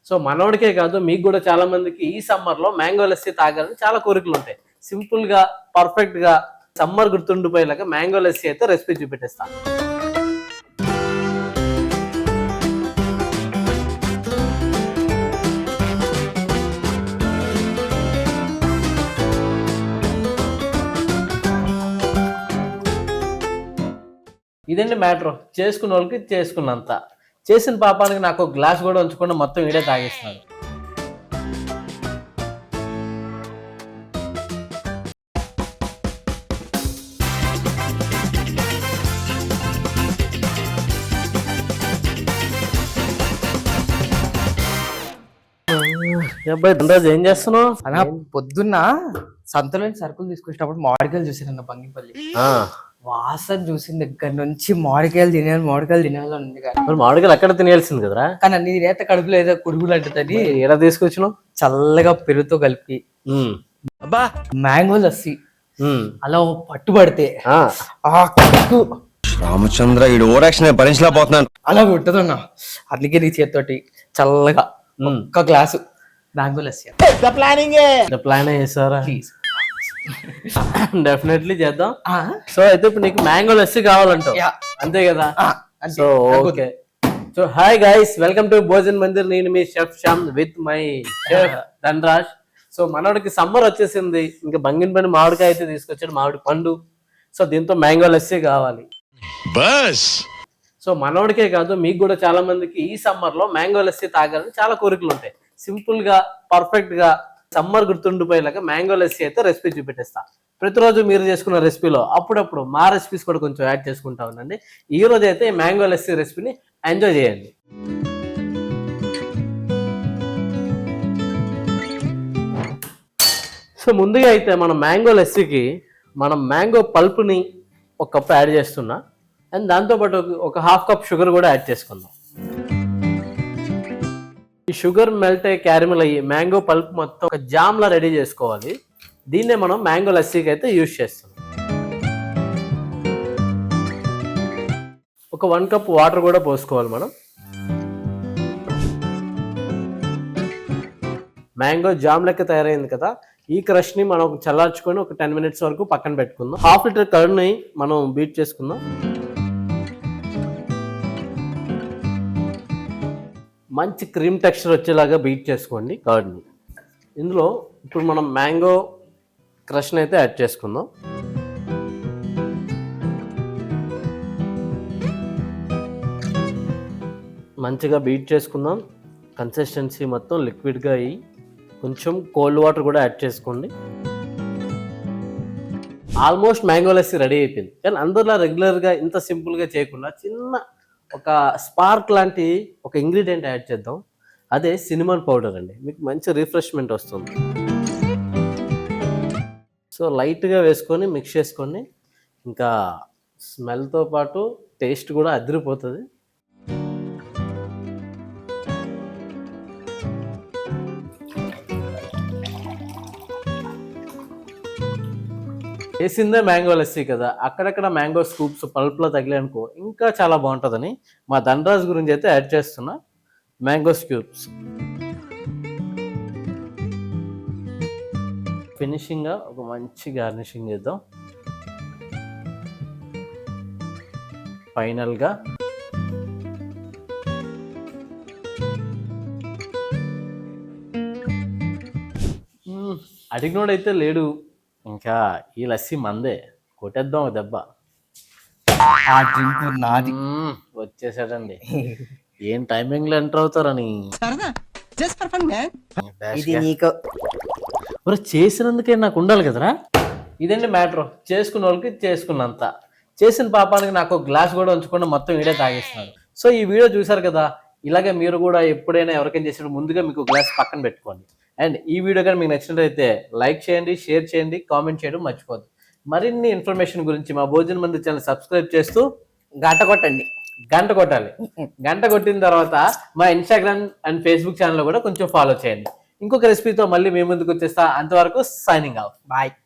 So మనోడికే కాదు మీకు కూడా చాలా మందికి ఈ సమ్మర్ లో మ్యాంగో లస్సీ తాగాలని చాలా కోరికలు ఉంటాయి. సింపుల్ గా పర్ఫెక్ట్ గా సమ్మర్ గుర్తుండిపోయేలాగా మ్యాంగో లస్సీ అయితే రెసిపీ చూపెట్టేస్తాను. ఇదండి మ్యాటర్. చేసుకున్న వాళ్ళకి చేసుకున్నంత, చేసిన పాపానికి నాకు ఒక గ్లాస్ కూడా ఉంచకుండా మొత్తం వీడే తాగేస్తున్నాడు. అబ్బాయి దండరాజు ఏం చేస్తున్నావు? అలా పొద్దున్న సంతలో సరుకులు తీసుకొచ్చేటప్పుడు మామిడికాయలు చూసాను బంగిపల్లి. వాసన చూసిన దగ్గర నుంచి మామిడికాయలు తినాలని ఉంది. కానీ మరి మామిడికాయలు అక్కడ తినేయాల్సింది కదరా. కానీ అన్ని తినేత కడుపులో ఏదో కుడుగులు అంటుంది. ఎలా తీసుకొచ్చినావు? చల్లగా పెరుగుతో కలిపి మ్యాంగో లస్సీ అలా పట్టుబడితే రామచంద్ర ఈ ఓవరాక్షన్ భరించలేకపోతున్నాను. అలా ఉంటుందన్నా. అందుకే నీ చేతితోటి చల్లగా ఒక్క గ్లాసు మ్యాంగో లస్సీ. ప్లాన్ చేస్తారా? డెఫినెట్లీ చేద్దాం. సో అయితే ఇప్పుడు నీకు మ్యాంగో లస్సీ కావాలంటావు అంతే కదా? So okay. So hi guys, welcome to Bhojan Mandir. నేను మీ chef Shyam with my chef Dhanraj. So మనోడికి సమ్మర్ వచ్చేసింది, ఇంకా బంగినపల్లి మామిడికాయ అయితే తీసుకొచ్చాడు, మామిడి పండు. సో దీంతో మ్యాంగో లస్సీ కావాలి బస్. సో మనోడికే కాదు మీకు కూడా చాలా మందికి ఈ సమ్మర్ లో మ్యాంగో లస్సీ తాగాలని చాలా కోరికలు ఉంటాయి. సింపుల్ గా పర్ఫెక్ట్ గా సమ్మర్ గుర్తుండిపోయేలాగా మ్యాంగో లస్సీ అయితే రెసిపీ చూపెట్టేస్తా. ప్రతిరోజు మీరు చేసుకున్న రెసిపీలో అప్పుడప్పుడు మా రెసిపీస్ కూడా కొంచెం యాడ్ చేసుకుంటా ఉండండి. ఈ రోజు అయితే మ్యాంగో లస్సీ రెసిపీని ఎంజాయ్ చేయండి. సో ముందుగా అయితే మనం మ్యాంగో లస్సీకి మనం మ్యాంగో పల్ప్ని ఒక కప్ యాడ్ చేస్తున్నా, అండ్ దాంతోపాటు ఒక హాఫ్ కప్ షుగర్ కూడా యాడ్ చేసుకుందాం. ఈ షుగర్ మెల్ట్ అయ్యి క్యారమిల్ అయ్యి మ్యాంగో పల్ప్ మొత్తం ఒక జామ్ లా రెడీ చేసుకోవాలి. దీన్నే మనం మ్యాంగో లస్సీకి అయితే యూజ్ చేస్తాం. ఒక 1 కప్ వాటర్ కూడా పోసుకోవాలి మనం. మ్యాంగో జామ్ లెక్క తయారైంది కదా, ఈ క్రష్ ని మనం చల్లార్చుకొని ఒక 10 మినిట్స్ వరకు పక్కన పెట్టుకుందాం. హాఫ్ లీటర్ కర్డ్ని మనం బీట్ చేసుకుందాం. మంచి క్రీమ్ టెక్స్చర్ వచ్చేలాగా బీట్ చేసుకోండి కర్డ్ని. ఇందులో ఇప్పుడు మనం మ్యాంగో క్రష్ని అయితే యాడ్ చేసుకుందాం. మంచిగా బీట్ చేసుకుందాం. కన్సిస్టెన్సీ మొత్తం లిక్విడ్గా అయ్యి కొంచెం కోల్డ్ వాటర్ కూడా యాడ్ చేసుకోండి. ఆల్మోస్ట్ మ్యాంగో లస్సీ రెడీ అయిపోయింది. కానీ అందరిలా రెగ్యులర్గా ఇంత సింపుల్గా చేయకుండా చిన్న ఒక స్పార్క్ లాంటి ఒక ఇంగ్రీడియంట్ యాడ్ చేద్దాం. అదే సినిమన్ పౌడర్ అండి. మీకు మంచి రిఫ్రెష్మెంట్ వస్తుంది. సో లైట్గా వేసుకొని మిక్స్ చేసుకోండి. ఇంకా స్మెల్తో పాటు టేస్ట్ కూడా అదిరిపోతుంది. వేసిందే మ్యాంగో లస్సీ కదా, అక్కడక్కడ మ్యాంగో స్కూప్స్ పల్ప్లో తగిలానుకో ఇంకా చాలా బాగుంటుందని మా ధనరాజ్ గురించి అయితే యాడ్ చేస్తున్నా మ్యాంగో స్కూప్స్. ఫినిషింగ్గా ఒక మంచి గార్నిషింగ్ చేద్దాం. ఫైనల్గా అడిగినోడైతే లేడు, ఇంకా ఈ లస్సీ మందే, కొట్టేద్దాం ఒక దెబ్బ. ఆ డ్రింక్ నాది. వచ్చేసాడండి. ఏం టైమింగ్ లో ఎంటర్ అవుతారని చేసినందుకే నాకు ఉండాలి కదరా. ఇదండి మ్యాటర్. చేసుకున్న వాళ్ళకి చేసుకున్నంత, చేసిన పాపానికి నాకు ఒక గ్లాస్ కూడా ఉంచకుండా మొత్తం వీడే తాగేస్తున్నాడు. సో ఈ వీడియో చూసారు కదా, ఇలాగే మీరు కూడా ఎప్పుడైనా ఎవరికైనా చేసినప్పుడు ముందుగా మీకు గ్లాస్ పక్కన పెట్టుకోండి. అండ్ ఈ వీడియో కానీ మీకు నచ్చినట్లయితే లైక్ చేయండి, షేర్ చేయండి, కామెంట్ చేయడం మర్చిపోద్దు. మరిన్ని ఇన్ఫర్మేషన్ గురించి మా భోజన మందిర్ ఛానల్ సబ్స్క్రైబ్ చేస్తూ గంట కొట్టండి. గంట కొట్టాలి. గంట కొట్టిన తర్వాత మా ఇన్స్టాగ్రామ్ అండ్ ఫేస్బుక్ ఛానల్ కూడా కొంచెం ఫాలో చేయండి. ఇంకొక రెసిపీతో మళ్ళీ మీ ముందుకు వచ్చేస్తా. అంతవరకు సైనింగ్ ఆఫ్. బాయ్.